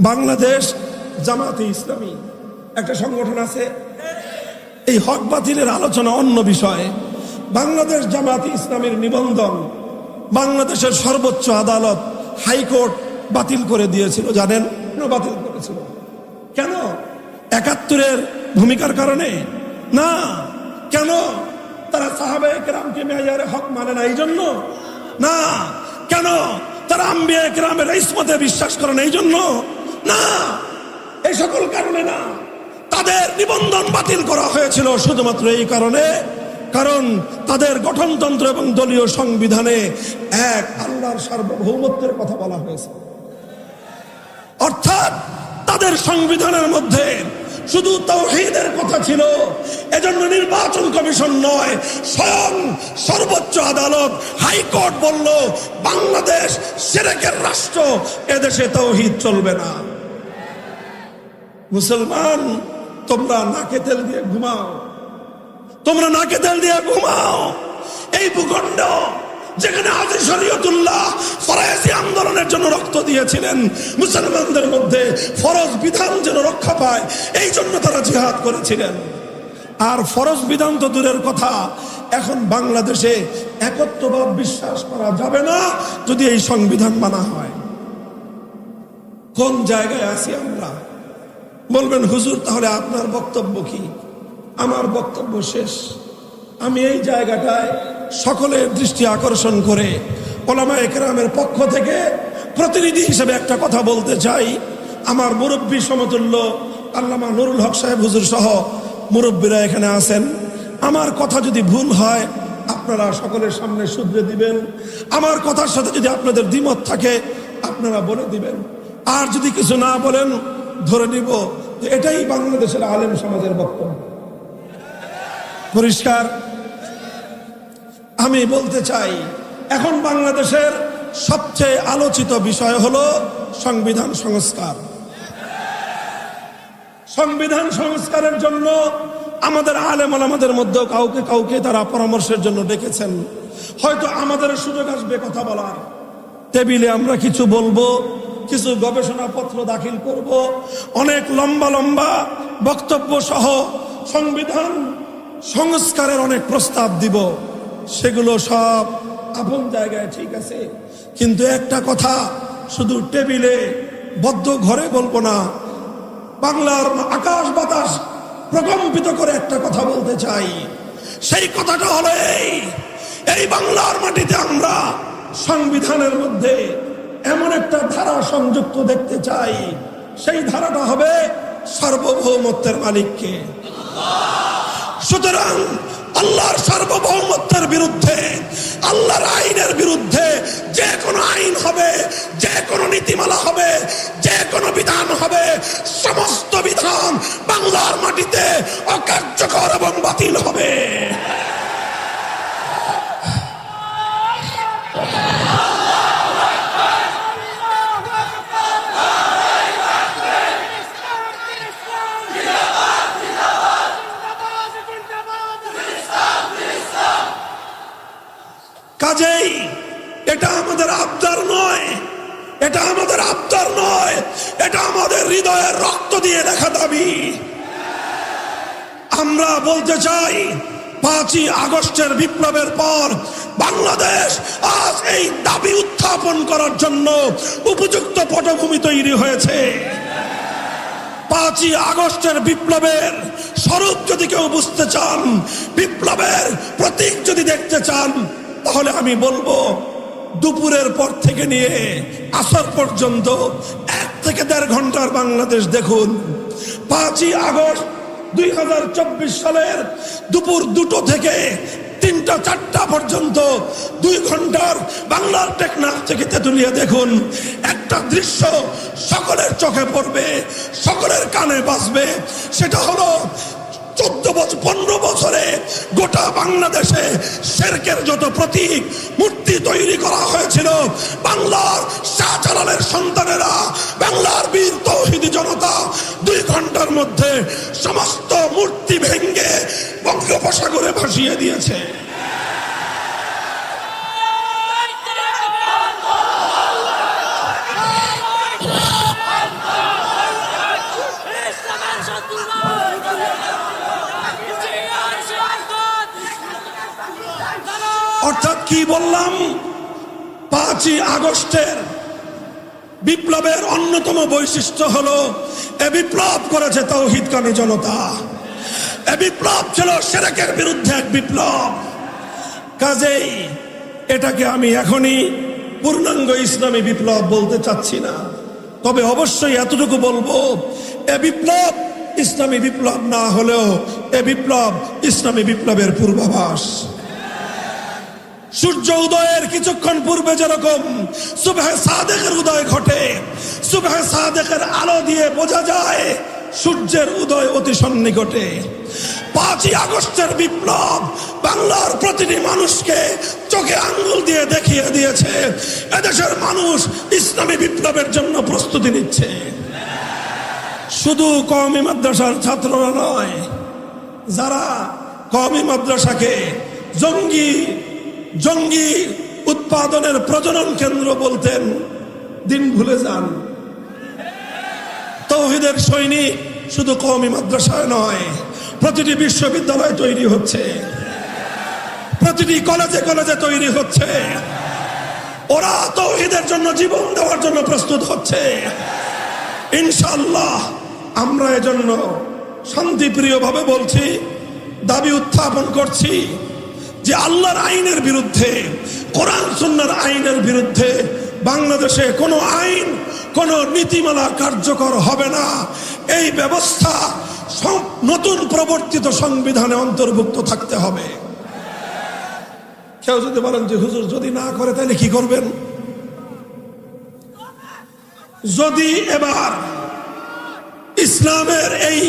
বাংলাদেশ জামাতে ইসলামী একটা সংগঠন আছে। এই হক বাতিলের আলোচনা অন্য বিষয়ে। বাংলাদেশ জামাতে ইসলামীর নিবন্ধন বাংলাদেশের সর্বোচ্চ আদালত হাইকোর্ট বাতিল করে দিয়েছিল। জানেন কেন বাতিল করেছিল? কেন? ৭১-এর ভূমিকার কারণে না। কেন? তারা সাহাবায়ে কেরামকে মেয়ারে হক মানে না এই জন্য না। কেন? তারা আম্বিয়া কেরামের ইসমতে বিশ্বাস করে না এই জন্য না। এই সকল কারণে না। তাদের নিবন্ধন বাতিল করা হয়েছিল শুধুমাত্র এই কারণে, কারণ তাদের গঠনতন্ত্র এবং দলীয় সংবিধানে এক আল্লাহর সার্বভৌমত্বের কথা বলা হয়েছে। অর্থাৎ তাদের সংবিধানের মধ্যে শুধু তাওহীদের কথা ছিল। এজন্য নির্বাচন কমিশন নয়, স্বয়ং সর্বোচ্চ আদালত হাইকোর্ট বলল বাংলাদেশ শিরকের রাষ্ট্র, এদেশে তাওহীদ চলবে না। মুসলমান, তোমরা নাকে তেল দিয়ে ঘুমাও, তোমরা নাকে তেল দিয়ে ঘুমাও। এই ভূখণ্ড যেখানে হাজী শরীয়তুল্লাহ ফরায়েজি আন্দোলনের জন্য রক্ত দিয়েছিলেন, মুসলমানদের মধ্যে ফরজ বিধান যেন রক্ষা পায় এই জন্য তারা জিহাদ করেছিলেন। আর ফরজ বিধান তো দূরের কথা, এখন বাংলাদেশে একত্ববাদ বিশ্বাস করা যাবে না যদি এই সংবিধান মানা হয়। কোন জায়গায় আছি আমরা? বলবেন হুজুর তাহলে আপনার বক্তব্য কি? আমার বক্তব্য শেষ। আমি এই জায়গাটায় সকলের দৃষ্টি আকর্ষণ করে উলামায়ে কেরামের পক্ষ থেকে প্রতিনিধি হিসেবে একটা কথা বলতে চাই। আমার মুরব্বী সমতুল্য আল্লামা নুরুল হক সাহেব হুজুর সহ মুরব্বীরা এখানে আছেন। আমার কথা যদি ভুল হয় আপনারা সকলের সামনে শুধরে দিবেন। আমার কথার সাথে যদি আপনাদের দ্বিমত থাকে আপনারা বলে দিবেন। আর যদি কিছু না বলেন ধরে নিব যে এটাই বাংলাদেশের আলেম সমাজের বক্তব্য। পরিষ্কার? আমি বলতে চাই এখন বাংলাদেশের সবচেয়ে আলোচিত বিষয় হলো সংবিধান সংস্কার। সংবিধান সংস্কারের জন্য আমাদের আলেম ওলামাদের মধ্যে কাউকে কাউকে তারা পরামর্শের জন্য ডেকেছেন। হয়তো আমাদের সুযোগ আসবে কথা বলার, টেবিলে আমরা কিছু বলবো, কিছু গবেষণাপত্র দাখিল করব, অনেক লম্বা লম্বা বক্তব্য সহ সংবিধান সংস্কারের অনেক প্রস্তাব দিব। সেগুলো সব আপন জায়গায় ঠিক আছে, কিন্তু একটা কথা শুধু টেবিলে বদ্ধ ঘরে বলবো না, বাংলার আকাশ বাতাস প্রকম্পিত করে একটা কথা বলতে চাই। সেই কথাটা হলো এই বাংলার মাটিতে আমরা সংবিধানের মধ্যে এমন একটা ধারা সংযুক্ত দেখতে চাই, সেই ধারাটা হবে সার্বভৌমত্বের মালিককে। সুতরাং আল্লাহর সার্বভৌমত্বের বিরুদ্ধে, আল্লাহর আইনের বিরুদ্ধে যে কোনো আইন হবে, যে কোনো নীতিমালা হবে, যে কোনো বিধান হবে, সমস্ত বিধান বাংলার মাটিতে অকার্যকর এবং বাতিল হবে। কাজেই এটা আমাদের আবদার নয়, এটা আমাদের আবদার নয়, এটা আমাদের হৃদয়ের রক্ত দিয়ে লেখা দাবি। আমরা বলতে চাই ৫ই আগস্টের বিপ্লবের পর বাংলাদেশ আজ এই দাবি উত্থাপন করার জন্য উপযুক্ত পটভূমি তৈরি হয়েছে। ৫ই আগস্টের বিপ্লবের স্বরূপ যদি কেউ বুঝতে চান, বিপ্লবের প্রতীক যদি দেখতে চান, তাহলে আমি বলবো দুপুরের পর থেকে নিয়ে আসর পর্যন্ত ১ থেকে ১.৫ ঘন্টার বাংলাদেশ দেখুন। ৫ই আগস্ট ২০২৪ সালের দুপুর ২টো থেকে ৩টা-৪টা পর্যন্ত ২ ঘন্টার বাংলার টেকনাফ থেকে তেতুলিয়া দেখুন। একটা দৃশ্য সকলের চোখে পড়বে, সকলের কানে বাজবে। সেটা হলো ১৪-১৫ বছরে গোটা বাংলাদেশে শিরকের যত প্রতীক মূর্তি তৈরি করা হয়েছিল, বাংলার শাহজালালের সন্তানেরা, বাংলার বীর তৌহিদি জনতা ২ ঘন্টার মধ্যে সমস্ত মূর্তি ভেঙে বঙ্গোপসাগরে ভাসিয়ে দিয়েছে। অর্থাৎ কি বললাম, 5ই আগস্টের বিপ্লবের অন্যতম বৈশিষ্ট্য হলো এ বিপ্লব করেছে তাওহীদকামী জনতা। এ বিপ্লব ছিল শিরকের বিরুদ্ধে এক বিপ্লব। কাজেই এটাকে আমি এখনই পূর্ণাঙ্গ ইসলামী বিপ্লব বলতে চাচ্ছি না, তবে অবশ্যই এতটুকু বলবো, এ বিপ্লব ইসলামী বিপ্লব না হলেও এ বিপ্লব ইসলামী বিপ্লবের পূর্বাভাস। সূর্য উদয়ের কিছুক্ষণ পূর্বে যেরকম সুবহে সাদেকের উদয় ঘটে, সুবহে সাদেকের আলো দিয়ে বোঝা যায় সূর্যের উদয় অতি সন্নিকটে। 5ই আগস্টের বিপ্লব বাংলার প্রতিটি মানুষকে চোখে আঙ্গুল দিয়ে দেখিয়ে দিয়েছে এদেশের মানুষ ইসলামী বিপ্লবের জন্য প্রস্তুতি নিচ্ছে। শুধু কওমি মাদ্রাসার ছাত্ররা নয়, যারা কওমি মাদ্রাসাকে জঙ্গি উৎপাদনের প্রজনন কেন্দ্র বলতেন, দিন ভুলে যান। তাওহীদের সৈনিক শুধু কওমি মাদ্রাসায় নয়, প্রতিটি বিশ্ববিদ্যালয় তৈরি হচ্ছে, প্রতিটি কলেজে কলেজে তৈরি হচ্ছে। ওরা তাওহীদের জন্য জীবন দেওয়ার জন্য প্রস্তুত হচ্ছে। ইনশাআল্লাহ আমরা এজন্য শান্তিপ্রিয় ভাবে বলছি, দাবি উত্থাপন করছি যে আল্লাহর আইনের বিরুদ্ধে, কোরআন সুন্নাহর আইনের বিরুদ্ধে বাংলাদেশে কোনো আইন, কোনো নীতিমালা কার্যকর হবে না। এই ব্যবস্থা নতুন প্রবর্তিত সংবিধানে অন্তর্ভুক্ত থাকতে হবে। কেউ যদি বলেন যে হুজুর যদি না করে তাহলে কি করবেন? যদি এবার ইসলামের এই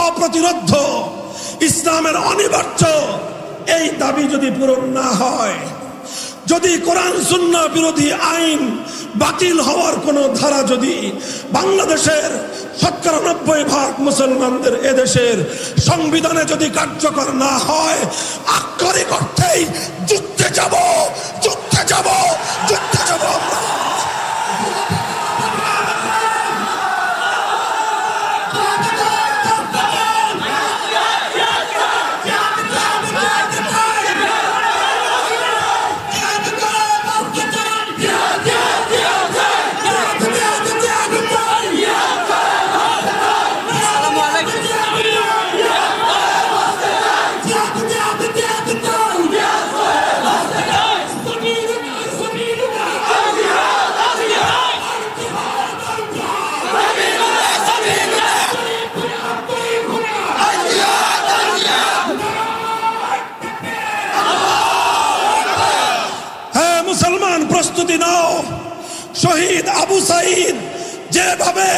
অপ্রতিরোধ্য, ইসলামের অনিবার্য এই দাবি যদি পূরণ না হয়, যদি কোরআন সুন্নাহ বিরোধী আইন বাতিল হওয়ার কোন ধারা যদি বাংলাদেশের ৯৭% মুসলমানদের এদেশের সংবিধানে যদি কার্যকর না হয়, আক্ষরিক অর্থেই যুদ্ধে যাব আমরা। প্রস্তুতি নাও। শহীদ আবু সাঈদ যেভাবে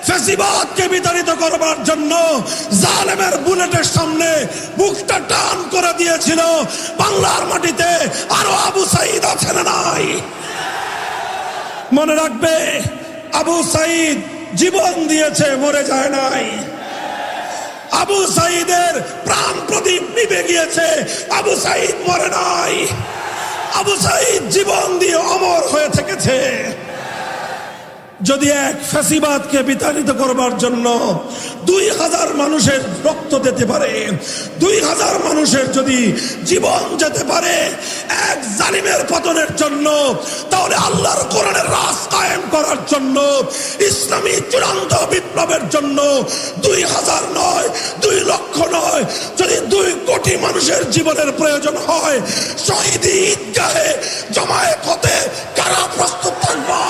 ফ্যাসিবাদকে বিতাড়িত করবার জন্য জালেমের বুলেটের সামনে বুকটা টান করে দিয়েছিল, বাংলার মাটিতে আরো আবু সাঈদ আছে না নাই? মনে রাখবে, আবু সাঈদ জীবন দিয়েছে, মরে যায় নাই। আবু সাঈদের প্রাণ প্রদীপ নিভে গিয়েছে, আবু সাঈদ মরে নাই। আবু সাঈদ জীবন দিয়ে অমর হয়ে থেকেছে। যদি এক ফ্যাসিবাদকে বিতাড়িত করবার জন্য ২০০০ মানুষের রক্ত দিতে পারে, ২০০০ মানুষের যদি জীবন যেতে পারে এক জালিমের পতনের জন্য, তাহলে আল্লাহর কোরআনের রাজ কায়েম করার জন্য, ইসলামী চূড়ান্ত বিপ্লবের জন্য ২০০০ নয়, ২ লক্ষ নয়, যদি ২ কোটি মানুষের জীবনের প্রয়োজন হয়, শহীদি ঈদগাহে জমায়েত হতে কারা প্রস্তুত থাকবে?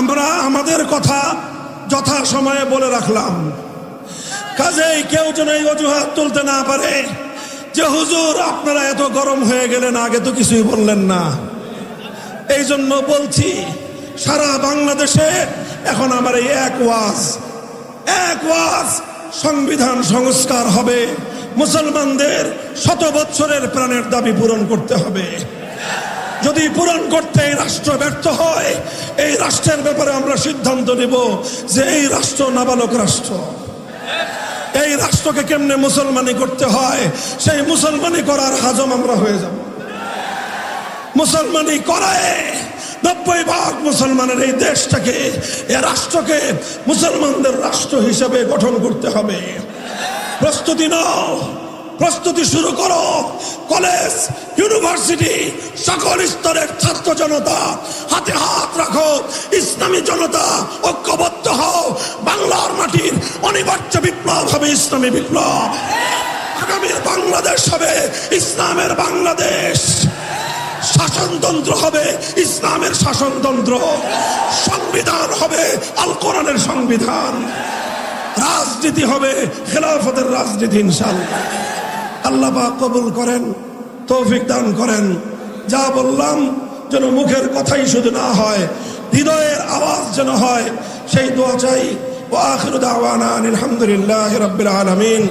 আমরা আমাদের কথা যথা সময়ে বলে রাখলাম। কাজেই কেউ যেন এই অজুহাত তুলতে না পারে যে হুজুর আপনারা এত গরম হয়ে গেলেন, আগে তো কিছুই বললেন না। এই জন্য বলছি, সারা বাংলাদেশে এখন আমার এই এক ওয়াজ, সংবিধান সংস্কার হবে, মুসলমানদের 100 বছরের প্রাণের দাবি পূরণ করতে হবে। যদি পূরণ করতে এই রাষ্ট্র ব্যর্থ হয়, এই রাষ্ট্রের ব্যাপারে আমরা সিদ্ধান্ত নেব যে এই রাষ্ট্র নাবালক রাষ্ট্র। এই রাষ্ট্রকে কেমনে মুসলমানি করতে হয়, সেই মুসলমানি করার হাজম আমরা হয়ে যাব। মুসলমানি করায় 90% মুসলমানের এই দেশটাকে, এই রাষ্ট্রকে মুসলমানদের রাষ্ট্র হিসেবে গঠন করতে হবে। প্রস্তুতি নাও, প্রস্তুতি শুরু করো। কলেজ, ইউনিভার্সিটি, সকল স্তরের ছাত্র জনতা হাতে হাত রাখো। ইসলামী জনতা ঐক্যবদ্ধ হও। বাংলার মাটির অনিবার্য বিপ্লব হবে ইসলামী বিপ্লব। আগামীর বাংলাদেশ হবে ইসলামের বাংলাদেশ। শাসনতন্ত্র হবে ইসলামের শাসনতন্ত্র। সংবিধান হবে আল কোরআনের সংবিধান। রাজনীতি হবে খেলাফতের রাজনীতি ইনশাআল্লাহ। আল্লাহ পাক কবুল করেন, তৌফিক দান করেন। যা বললাম যেন মুখের কথাই শুধু না হয়, হৃদয়ের আওয়াজ যেন হয়, সেই দোয়া চাই। ওয়া আখিরু দাওয়ানা আলহামদুলিল্লাহি রাব্বিল আলামিন।